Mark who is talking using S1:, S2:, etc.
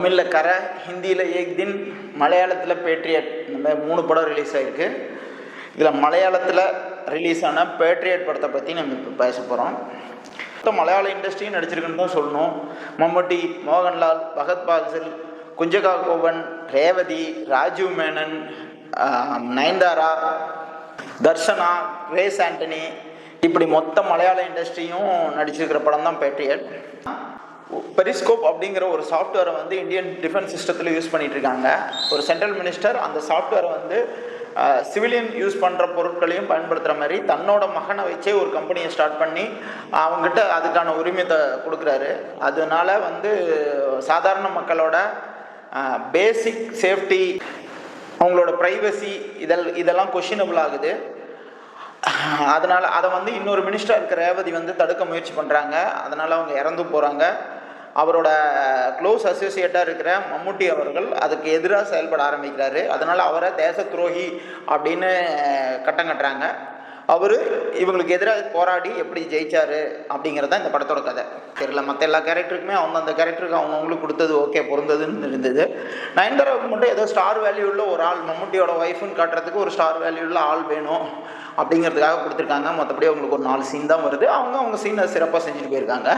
S1: தமிழில் கரை, ஹிந்தியில் ஏக் தின், மலையாளத்தில் பேட்ரியட். இந்த மாதிரி 3 படம் ரிலீஸ் ஆகிருக்கு. இதில் மலையாளத்தில் ரிலீஸ் ஆன பேட்ரியட் படத்தை பற்றி நம்ம இப்போ பேச போகிறோம். மொத்தம் மலையாள இண்டஸ்ட்ரியும் நடிச்சிருக்குன்னு தான் சொல்லணும். மம்முட்டி, மோகன்லால், பகத் பாசில், குஞ்சகா கோவன், ரேவதி, ராஜீவ் மேனன், நயன்தாரா, தர்ஷனா, கிரேஸ் ஆண்டனி, இப்படி மொத்த மலையாள இண்டஸ்ட்ரியும் நடிச்சிருக்கிற படம் தான் பேட்ரியட். பெரிஸ்கோப் அப்படிங்கிற ஒரு சாஃப்ட்வேரை வந்து இந்தியன் டிஃபென்ஸ் சிஸ்டத்தில் யூஸ் பண்ணிகிட்டு இருக்காங்க. ஒரு சென்ட்ரல் மினிஸ்டர் அந்த சாஃப்ட்வேரை வந்து சிவிலியன் யூஸ் பண்ணுற பொருட்களையும் பயன்படுத்துகிற மாதிரி தன்னோட மகனை வச்சே ஒரு கம்பெனியை ஸ்டார்ட் பண்ணி அவங்ககிட்ட அதுக்கான உரிமையை கொடுக்குறாரு. அதனால வந்து சாதாரண மக்களோட பேசிக் சேஃப்டி, அவங்களோட ப்ரைவசி இதெல்லாம் கொஷினபிள் ஆகுது. அதனால் அதை வந்து இன்னொரு மினிஸ்டராக இருக்கிற ரேவதி வந்து தடுக்க முயற்சி பண்ணுறாங்க. அதனால் அவங்க இறந்து போகிறாங்க. அவரோட க்ளோஸ் அசோசியேட்டாக இருக்கிற மம்முட்டி அவர்கள் அதுக்கு எதிராக செயல்பட ஆரம்பிக்கிறாரு. அதனால் அவரை தேச துரோகி அப்படின்னு கட்டம் கட்டுறாங்க. அவர் இவங்களுக்கு எதிராக போராடி எப்படி ஜெயிச்சார் அப்படிங்கிறது தான் இந்த படத்தோட கதை. தெரியல, மற்ற எல்லா கேரக்டருக்குமே அந்த கேரக்டருக்கு அவங்கவுங்களுக்கு கொடுத்தது ஓகே, பொருந்ததுன்னு இருந்தது. நயன்தாராவுக்கு மட்டும் ஏதோ ஸ்டார் வேல்யூ உள்ள ஒரு ஆள், மம்முட்டியோட ஒய்ஃப்னு காட்டுறதுக்கு ஒரு ஸ்டார் வேல்யூ உள்ள ஆள் வேணும் அப்படிங்கிறதுக்காக கொடுத்துருக்காங்க. மற்றபடி அவங்களுக்கு ஒரு 4 சீன் தான் வருது. அவங்க சீனை சிறப்பாக செஞ்சுட்டு போயிருக்காங்க.